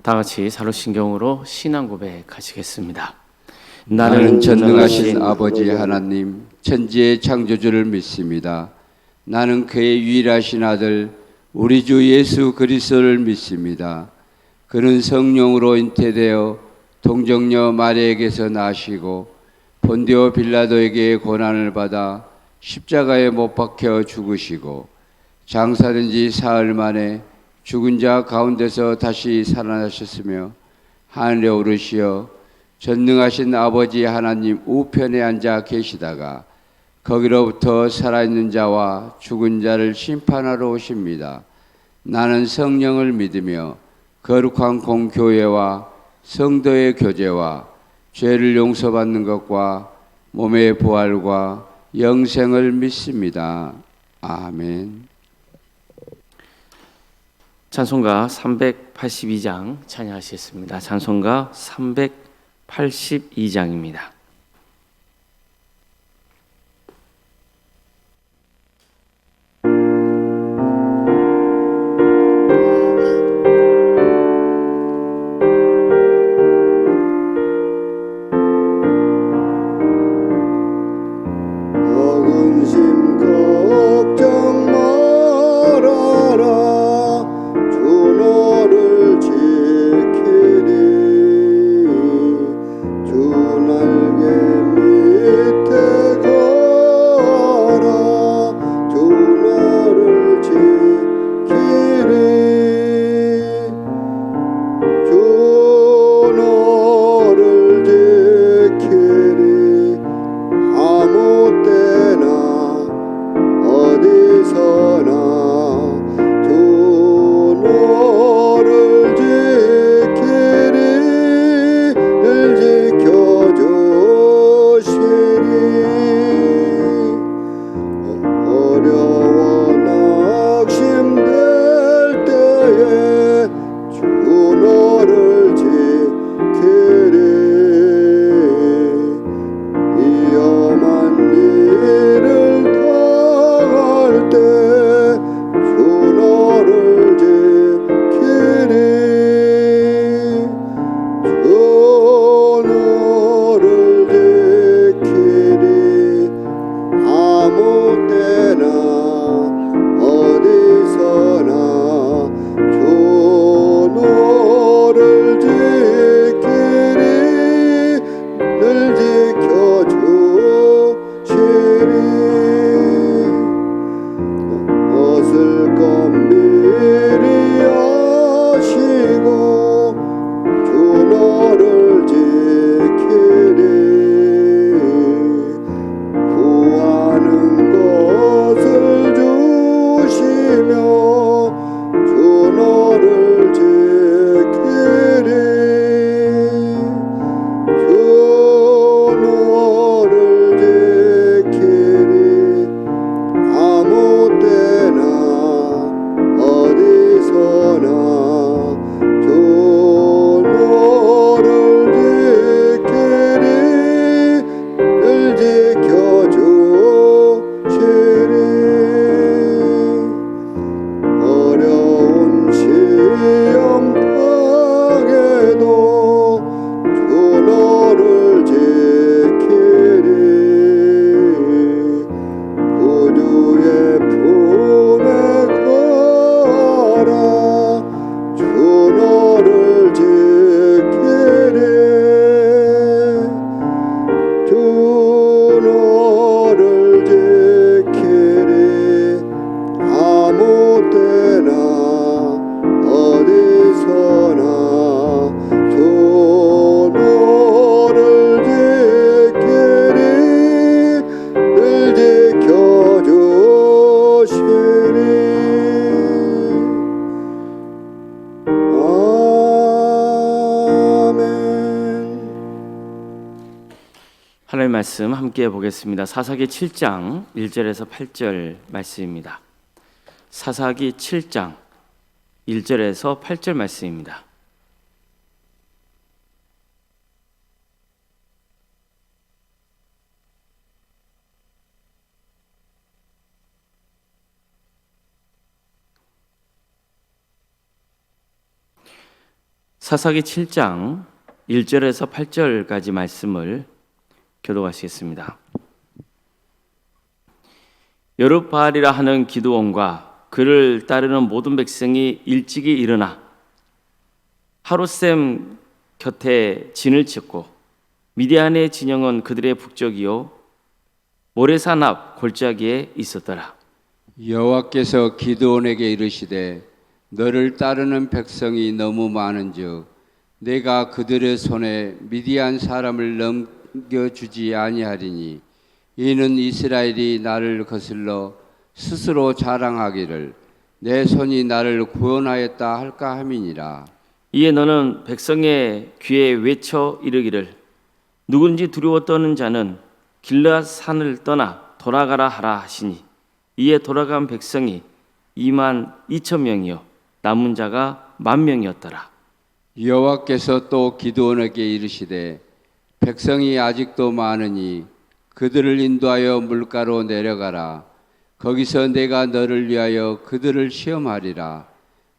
다 같이 사도신경으로 신앙 고백하시겠습니다. 나는 전능하신 아버지 하나님, 천지의 창조주를 믿습니다. 나는 그의 유일하신 아들 우리 주 예수 그리스도를 믿습니다. 그는 성령으로 잉태되어 동정녀 마리아에게서 나시고 본디오 빌라도에게 고난을 받아 십자가에 못 박혀 죽으시고 장사된 지 사흘 만에 죽은 자 가운데서 다시 살아나셨으며 하늘에 오르시어 전능하신 아버지 하나님 우편에 앉아 계시다가 거기로부터 살아있는 자와 죽은 자를 심판하러 오십니다. 나는 성령을 믿으며 거룩한 공교회와 성도의 교제와 죄를 용서받는 것과 몸의 부활과 영생을 믿습니다. 아멘. 찬송가 382장 찬양하시겠습니다. 찬송가 382장입니다. 하나님의 말씀 함께 보겠습니다. 사사기 7장 1절에서 8절 말씀입니다. 사사기 7장 1절에서 8절 말씀입니다. 사사기 7장 1절에서 8절까지 말씀을 교독하시겠습니다. 여룹바알이라 하는 기드온과 그를 따르는 모든 백성이 일찍이 일어나 하룻샘 곁에 진을 쳤고 미디안의 진영은 그들의 북쪽이요 모레산 앞 골짜기에 있었더라. 여호와께서 기드온에게 이르시되 너를 따르는 백성이 너무 많은즉 내가 그들의 손에 미디안 사람을 넘겨주지 아니하리니 이는 이스라엘이 나를 거슬러 스스로 자랑하기를 내 손이 나를 구원하였다 할까 함이니라. 이에 너는 백성의 귀에 외쳐 이르기를 누군지 두려워 떠는 자는 길르앗 산을 떠나 돌아가라 하라 하시니 이에 돌아간 백성이 2만 2천 명이요 남은 자가 10,000명이었더라. 여호와께서 또 기드온에게 이르시되 백성이 아직도 많으니 그들을 인도하여 물가로 내려가라. 거기서 내가 너를 위하여 그들을 시험하리라.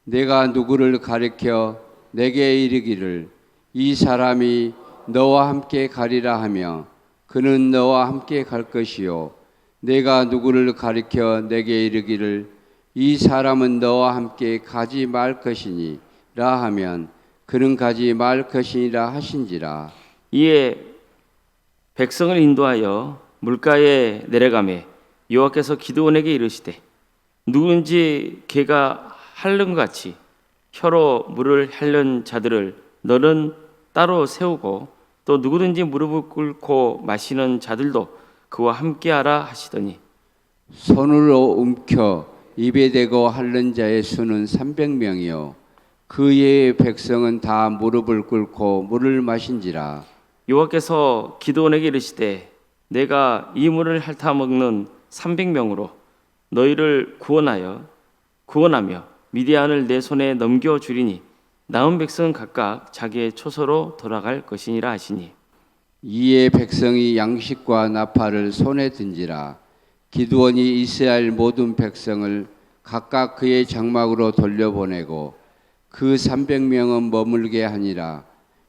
내가 누구를 가리켜 내게 이르기를 이 사람이 너와 함께 가리라 하며 그는 너와 함께 갈 것이요 내가 누구를 가리켜 내게 이르기를 이 사람은 너와 함께 가지 말 것이니라 하면 그는 가지 말 것이니라 하신지라. 이에 백성을 인도하여 물가에 내려가매 여호와께서 기드온에게 이르시되 누군지 개가 핥는 같이 혀로 물을 핥는 자들을 너는 따로 세우고 또 누구든지 무릎을 꿇고 마시는 자들도 그와 함께하라 하시더니 손으로 움켜 입에 대고 핥는 자의 수는 300명이요 그 외의 백성은 다 무릎을 꿇고 물을 마신지라. 여호와께서 기드온에게 이르시되 내가 이 물을 핥아 먹는 300명으로 너희를 구원하며 미디안을 내 손에 넘겨 주리니 남은 백성은 각각 자기의 초소로 돌아갈 것이니라 하시니 이에 백성이 양식과 나팔을 손에 든지라. 기드온이 이스라엘 모든 백성을 각각 그의 장막으로 돌려보내고 그 300명은 머물게 하니라.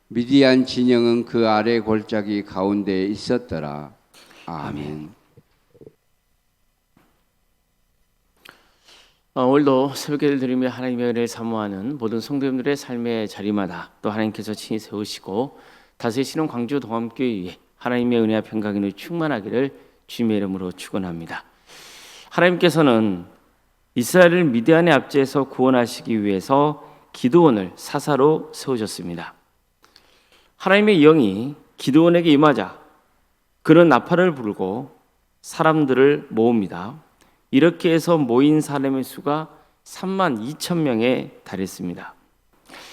미디안 진영은 그 아래 골짜기 가운데에 있었더라. 아멘. 오늘도 새벽기를 드리며 하나님의 은혜를 사모하는 모든 성도님들의 삶의 자리마다 또 하나님께서 친히 세우시고 다스리시는 광주 동암교회에 하나님의 은혜와 평강이 충만하기를 주님의 이름으로 축원합니다. 하나님께서는 이스라엘을 미디안의 압제에서 구원하시기 위해서 기드온을 사사로 세우셨습니다. 하나님의 영이 기드온에게 임하자 그는 나팔을 불고 사람들을 모읍니다. 이렇게 해서 모인 사람의 수가 3만 2천 명에 달했습니다.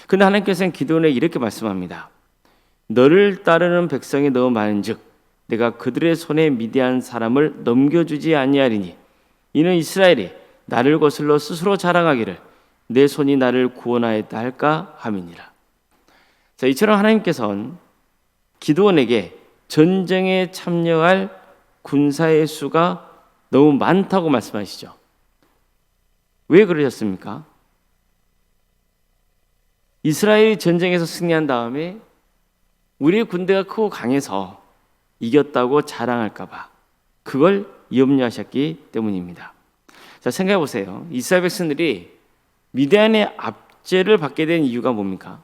그런데 하나님께서는 기드온에게 이렇게 말씀합니다. 너를 따르는 백성이 너무 많은즉 내가 그들의 손에 미디안 사람을 넘겨주지 아니하리니 이는 이스라엘이 나를 거슬러 스스로 자랑하기를 내 손이 나를 구원하였다 할까 함이니라. 자, 이처럼 하나님께서는 기드온에게 전쟁에 참여할 군사의 수가 너무 많다고 말씀하시죠. 왜 그러셨습니까? 이스라엘이 전쟁에서 승리한 다음에 우리의 군대가 크고 강해서 이겼다고 자랑할까 봐 그걸 염려하셨기 때문입니다. 자, 생각해 보세요. 이스라엘 백성들이 미디안의 압제를 받게 된 이유가 뭡니까?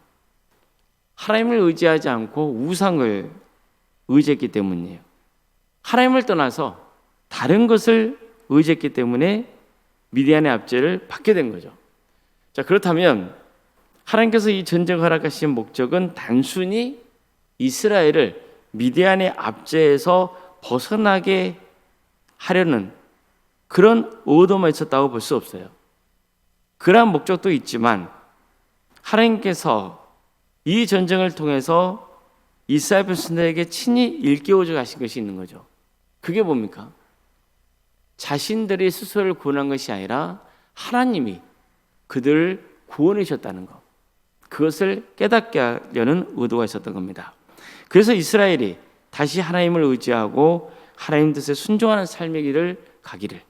하나님을 의지하지 않고 우상을 의지했기 때문이에요. 하나님을 떠나서 다른 것을 의지했기 때문에 미디안의 압제를 받게 된 거죠. 자, 그렇다면 하나님께서 이 전쟁을 허락하신 목적은 단순히 이스라엘을 미디안의 압제에서 벗어나게 하려는 그런 의도만 있었다고 볼 수 없어요. 그러한 목적도 있지만 하나님께서 이 전쟁을 통해서 이스라엘 백성들에게 친히 일깨워줘 가신 것이 있는 거죠. 그게 뭡니까? 자신들이 스스로를 구원한 것이 아니라 하나님이 그들을 구원해 주셨다는 것. 그것을 깨닫게 하려는 의도가 있었던 겁니다. 그래서 이스라엘이 다시 하나님을 의지하고 하나님 뜻에 순종하는 삶의 길을 가기를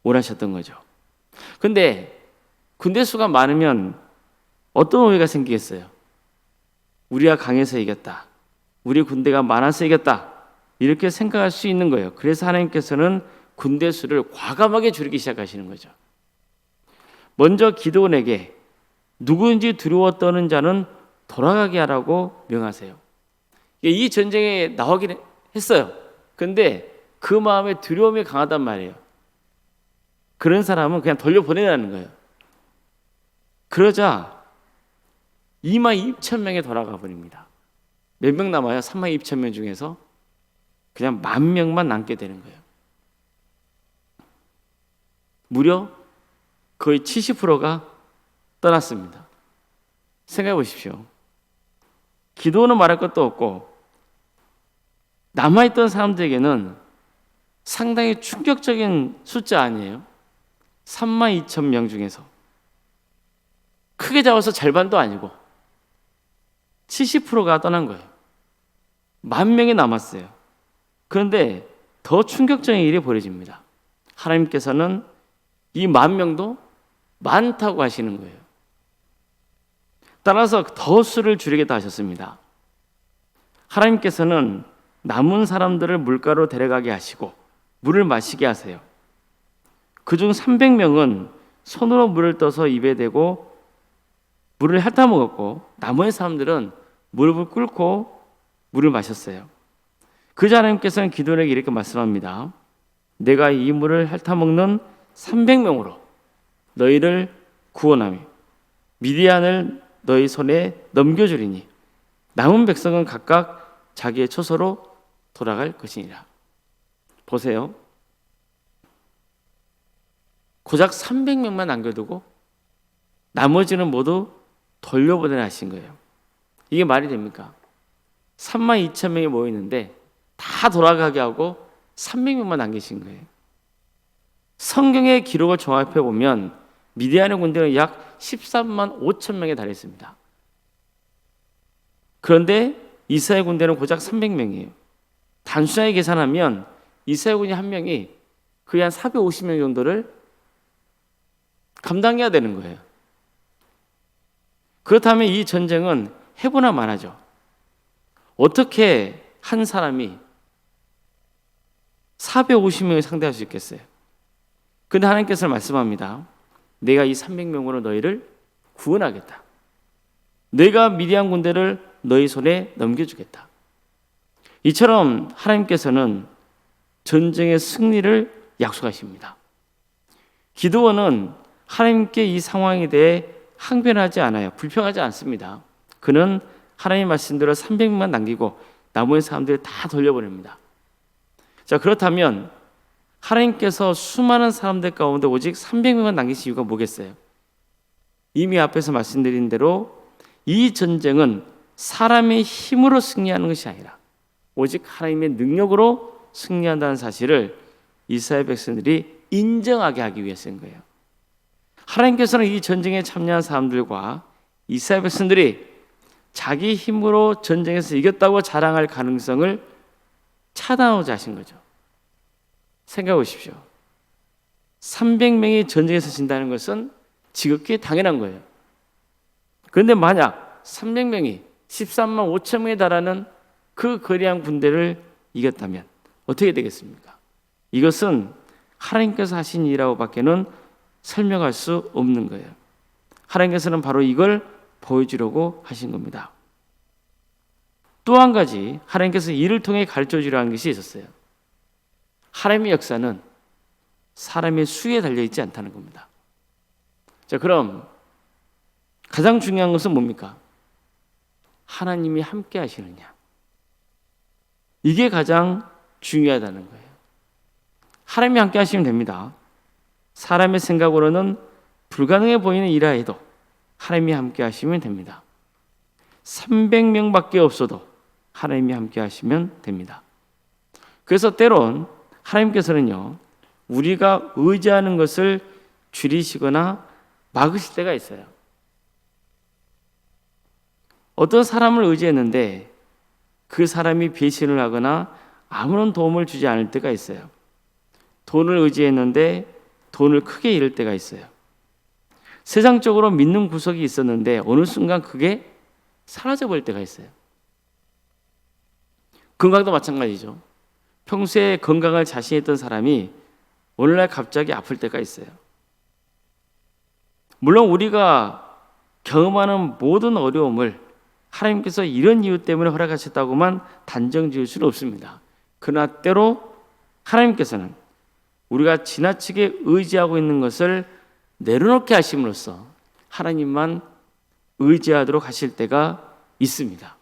원하셨던 거죠. 그런데 군대 수가 많으면 어떤 오해가 생기겠어요? 우리가 강해서 이겼다. 우리 군대가 많아서 이겼다. 이렇게 생각할 수 있는 거예요. 그래서 하나님께서는 군대 수를 과감하게 줄이기 시작하시는 거죠. 먼저 기드온에게 누구인지 두려워 떠는 자는 돌아가게 하라고 명하세요. 이 전쟁에 나오긴 했어요. 근데 그 마음에 두려움이 강하단 말이에요. 그런 사람은 그냥 돌려보내라는 거예요. 그러자 22,000명이 돌아가 버립니다. 몇 명 남아요? 32,000명 중에서 그냥 10,000명만 남게 되는 거예요. 무려 거의 70%가 떠났습니다. 생각해 보십시오. 기도는 말할 것도 없고 남아있던 사람들에게는 상당히 충격적인 숫자 아니에요? 32,000명 중에서 크게 잡아서 절반도 아니고 70%가 떠난 거예요. 10,000명이 남았어요. 그런데 더 충격적인 일이 벌어집니다. 하나님께서는 이 10,000명도 많다고 하시는 거예요. 따라서 더 수를 줄이겠다 하셨습니다. 하나님께서는 남은 사람들을 물가로 데려가게 하시고 물을 마시게 하세요. 그중 300명은 손으로 물을 떠서 입에 대고 물을 핥아 먹었고 나머지 사람들은 무릎을 꿇고 물을 마셨어요. 그저 하나님께서는 기드온에게 이렇게 말씀합니다. 내가 이 물을 핥아 먹는 300명으로 너희를 구원하며 미디안을 너희 손에 넘겨주리니 남은 백성은 각각 자기의 처소로 돌아갈 것이니라. 보세요. 고작 300명만 남겨두고 나머지는 모두 돌려보내라 하신 거예요. 이게 말이 됩니까? 32,000명이 모이는데 다 돌아가게 하고 300명만 남기신 거예요. 성경의 기록을 종합해 보면 미디안의 군대는 약 13만 5천 명에 달했습니다. 그런데 이스라엘 군대는 고작 300명이에요. 단순하게 계산하면 이스라엘 군이 한 명이 거의 한 450명 정도를 감당해야 되는 거예요. 그렇다면 이 전쟁은 해보나 마나죠. 어떻게 한 사람이 450명을 상대할 수 있겠어요? 그런데 하나님께서 말씀합니다. 내가 이 300명으로 너희를 구원하겠다. 내가 미디안 군대를 너희 손에 넘겨주겠다. 이처럼 하나님께서는 전쟁의 승리를 약속하십니다. 기드온은 하나님께 이 상황에 대해 항변하지 않아요. 불평하지 않습니다. 그는 하나님 말씀대로 300명만 남기고 나머지 사람들을 다 돌려보냅니다. 자, 그렇다면 하나님께서 수많은 사람들 가운데 오직 300명만 남기신 이유가 뭐겠어요? 이미 앞에서 말씀드린 대로 이 전쟁은 사람의 힘으로 승리하는 것이 아니라 오직 하나님의 능력으로 승리한다는 사실을 이스라엘 백성들이 인정하게 하기 위해서인 거예요. 하나님께서는 이 전쟁에 참여한 사람들과 이스라엘 백성들이 자기 힘으로 전쟁에서 이겼다고 자랑할 가능성을 차단하고자 하신 거죠. 생각해 보십시오. 300명이 전쟁에서 진다는 것은 지극히 당연한 거예요. 그런데 만약 300명이 13만 5천 명에 달하는 그 거대한 군대를 이겼다면 어떻게 되겠습니까? 이것은 하나님께서 하신 일이라고 밖에는 설명할 수 없는 거예요. 하나님께서는 바로 이걸 보여주려고 하신 겁니다. 또 한 가지 하나님께서 이를 통해 가르쳐주려 하는 것이 있었어요. 하나님의 역사는 사람의 수에 달려있지 않다는 겁니다. 자, 그럼 가장 중요한 것은 뭡니까? 하나님이 함께 하시느냐. 이게 가장 중요하다는 거예요. 하나님이 함께 하시면 됩니다. 사람의 생각으로는 불가능해 보이는 일이라 해도 하나님이 함께 하시면 됩니다. 300명밖에 없어도 하나님이 함께 하시면 됩니다. 그래서 때론 하나님께서는요, 우리가 의지하는 것을 줄이시거나 막으실 때가 있어요. 어떤 사람을 의지했는데 그 사람이 배신을 하거나 아무런 도움을 주지 않을 때가 있어요. 돈을 의지했는데 돈을 크게 잃을 때가 있어요. 세상적으로 믿는 구석이 있었는데 어느 순간 그게 사라져버릴 때가 있어요. 건강도 마찬가지죠. 평소에 건강을 자신했던 사람이 오늘날 갑자기 아플 때가 있어요. 물론 우리가 경험하는 모든 어려움을 하나님께서 이런 이유 때문에 허락하셨다고만 단정 지을 수는 없습니다. 그러나 때로 하나님께서는 우리가 지나치게 의지하고 있는 것을 내려놓게 하심으로써 하나님만 의지하도록 하실 때가 있습니다.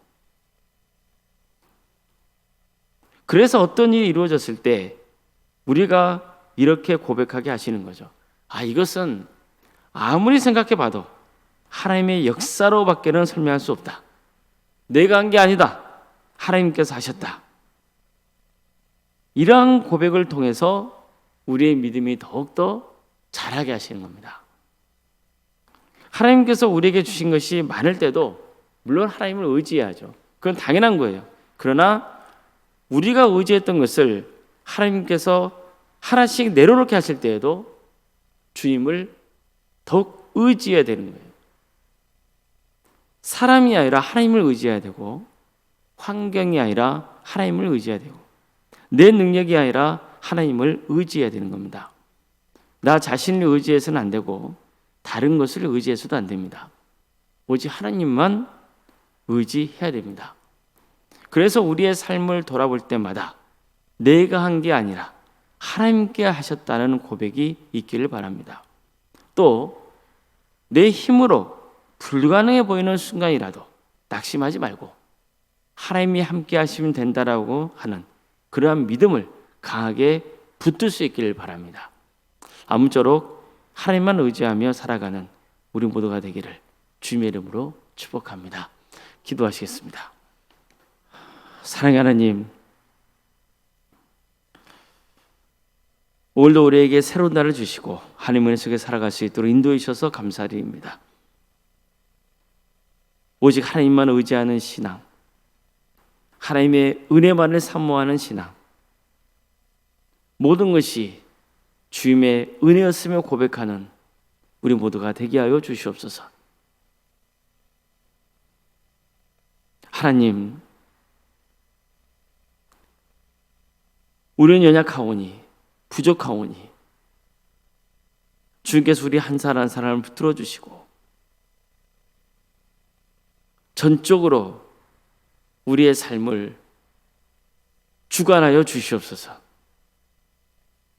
그래서 어떤 일이 이루어졌을 때 우리가 이렇게 고백하게 하시는 거죠. 이것은 아무리 생각해 봐도 하나님의 역사로밖에는 설명할 수 없다. 내가 한 게 아니다. 하나님께서 하셨다. 이러한 고백을 통해서 우리의 믿음이 더욱더 자라게 하시는 겁니다. 하나님께서 우리에게 주신 것이 많을 때도 물론 하나님을 의지해야죠. 그건 당연한 거예요. 그러나 우리가 의지했던 것을 하나님께서 하나씩 내려놓게 하실 때에도 주님을 더욱 의지해야 되는 거예요. 사람이 아니라 하나님을 의지해야 되고, 환경이 아니라 하나님을 의지해야 되고, 내 능력이 아니라 하나님을 의지해야 되는 겁니다. 나 자신을 의지해서는 안 되고 다른 것을 의지해서도 안 됩니다. 오직 하나님만 의지해야 됩니다. 그래서 우리의 삶을 돌아볼 때마다 내가 한 게 아니라 하나님께 하셨다는 고백이 있기를 바랍니다. 또 내 힘으로 불가능해 보이는 순간이라도 낙심하지 말고 하나님이 함께 하시면 된다라고 하는 그러한 믿음을 강하게 붙들 수 있기를 바랍니다. 아무쪼록 하나님만 의지하며 살아가는 우리 모두가 되기를 주님의 이름으로 축복합니다. 기도하시겠습니다. 사랑하는 하나님, 오늘도 우리에게 새로운 날을 주시고 하나님의 은혜 속에 살아갈 수 있도록 인도해 주셔서 감사드립니다. 오직 하나님만 의지하는 신앙, 하나님의 은혜만을 사모하는 신앙, 모든 것이 주님의 은혜였으며 고백하는 우리 모두가 되게 하여 주시옵소서. 하나님, 우리는 연약하오니 부족하오니 주님께서 우리 한 사람 한 사람을 붙들어 주시고 전적으로 우리의 삶을 주관하여 주시옵소서.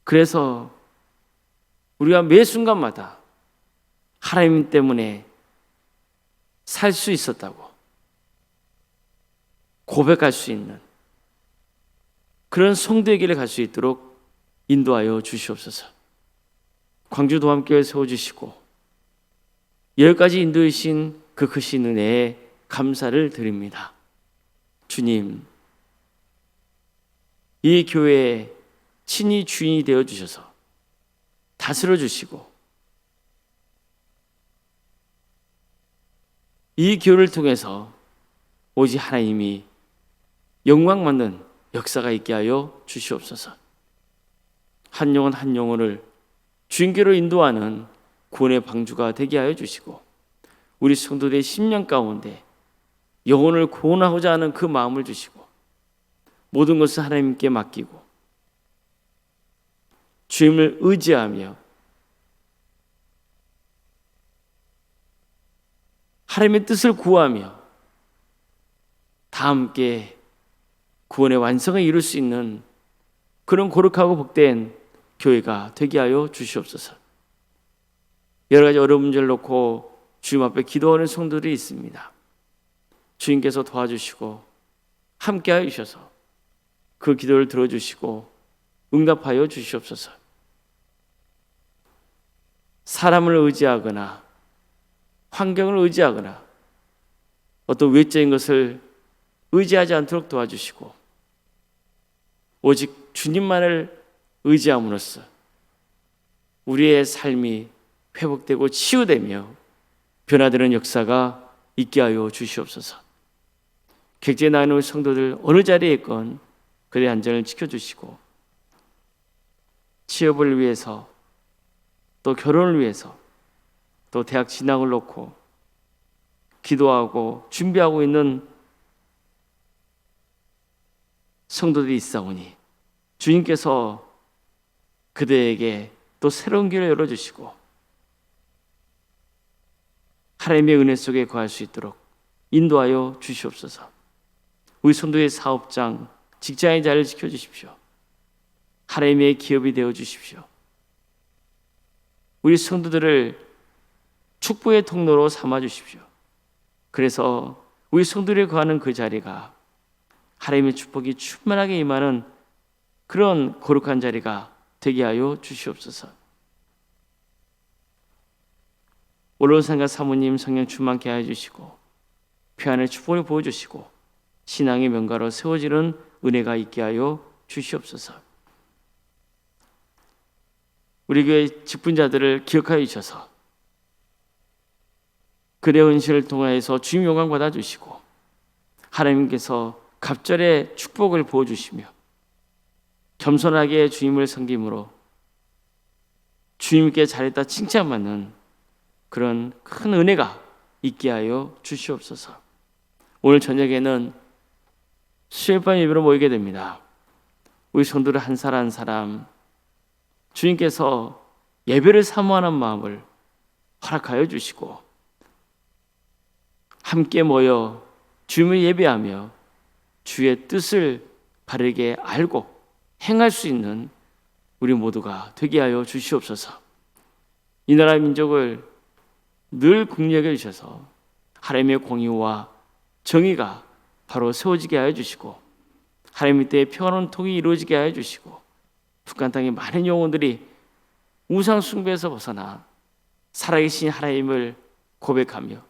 그래서 우리가 매 순간마다 하나님 때문에 살 수 있었다고 고백할 수 있는 그런 성도의 길을 갈 수 있도록 인도하여 주시옵소서. 광주도 함께 세워주시고 여기까지 인도해 주신 그 크신 은혜에 감사를 드립니다. 주님, 이 교회에 친히 주인이 되어 주셔서 다스려 주시고 이 교회를 통해서 오직 하나님이 영광받는 역사가 있게 하여 주시옵소서. 한 영혼 한 영혼을 주님께로 인도하는 구원의 방주가 되게 하여 주시고 우리 성도들의 심령 가운데 영혼을 구원하고자 하는 그 마음을 주시고 모든 것을 하나님께 맡기고 주님을 의지하며 하나님의 뜻을 구하며 다 함께 구원의 완성을 이룰 수 있는 그런 거룩하고 복된 교회가 되게 하여 주시옵소서. 여러 가지 어려운 문제를 놓고 주님 앞에 기도하는 성도들이 있습니다. 주님께서 도와주시고 함께하여 주셔서 그 기도를 들어주시고 응답하여 주시옵소서. 사람을 의지하거나 환경을 의지하거나 어떤 외적인 것을 의지하지 않도록 도와주시고 오직 주님만을 의지함으로써 우리의 삶이 회복되고 치유되며 변화되는 역사가 있게 하여 주시옵소서. 객지에 나가는 성도들 어느 자리에 있건 그들의 안전을 지켜주시고 취업을 위해서 또 결혼을 위해서 또 대학 진학을 놓고 기도하고 준비하고 있는 성도들이 있사오니 주님께서 그들에게 또 새로운 길을 열어주시고 하나님의 은혜 속에 거할 수 있도록 인도하여 주시옵소서. 우리 성도의 사업장, 직장의 자리를 지켜주십시오. 하나님의 기업이 되어주십시오. 우리 성도들을 축복의 통로로 삼아주십시오. 그래서 우리 성도들이 거하는 그 자리가 하나님의 축복이 충만하게 임하는 그런 거룩한 자리가 되게 하여 주시옵소서. 올로산과 사모님 성령 충만케 하여 주시고 평안의 축복을 보여주시고 신앙의 명가로 세워지는 은혜가 있게 하여 주시옵소서. 우리 교회 직분자들을 기억하여 주셔서 그대의 은실을 통하여서 주님 영광 받아주시고 하나님께서 갑절의 축복을 부어주시며 겸손하게 주님을 섬김으로 주님께 잘했다 칭찬받는 그런 큰 은혜가 있게 하여 주시옵소서. 오늘 저녁에는 수요일밤 예배로 모이게 됩니다. 우리 성도들 한 사람 한 사람 주님께서 예배를 사모하는 마음을 허락하여 주시고 함께 모여 주님을 예배하며 주의 뜻을 바르게 알고 행할 수 있는 우리 모두가 되게 하여 주시옵소서. 이 나라 민족을 늘 긍휼하게 주셔서 하나님의 공의와 정의가 바로 세워지게 하여 주시고 하나님의 때에 평안한 통이 이루어지게 하여 주시고 북한 땅의 많은 영혼들이 우상 숭배에서 벗어나 살아계신 하나님을 고백하며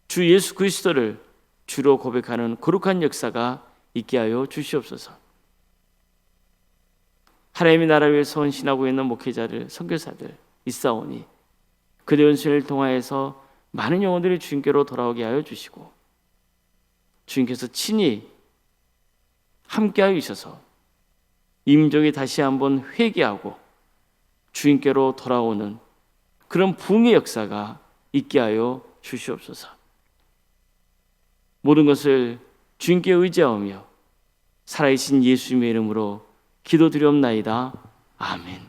주 예수 그리스도를 주로 고백하는 거룩한 역사가 있게 하여 주시옵소서. 하나님의 나라 위해서 헌신하고 있는 목회자들, 선교사들 있사오니 그들의 헌신을 통하여서 많은 영혼들이 주님께로 돌아오게 하여 주시고 주님께서 친히 함께하여 주셔서 이 민족이 다시 한번 회개하고 주님께로 돌아오는 그런 부흥의 역사가 있게 하여 주시옵소서. 모든 것을 주님께 의지하며 살아계신 예수님의 이름으로 기도드리옵나이다. 아멘.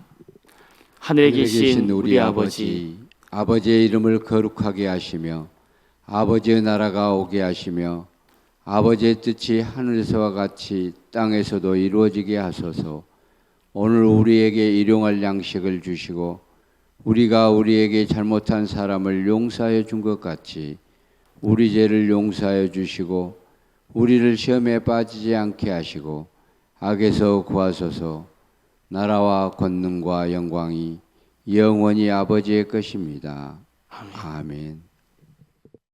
하늘에 계신 우리 아버지, 아버지의 이름을 거룩하게 하시며 아버지의 나라가 오게 하시며 아버지의 뜻이 하늘에서와 같이 땅에서도 이루어지게 하소서. 오늘 우리에게 일용할 양식을 주시고 우리가 우리에게 잘못한 사람을 용서하여 준 것 같이 우리 죄를 용서하여 주시고 우리를 시험에 빠지지 않게 하시고 악에서 구하소서. 나라와 권능과 영광이 영원히 아버지의 것입니다. 아멘.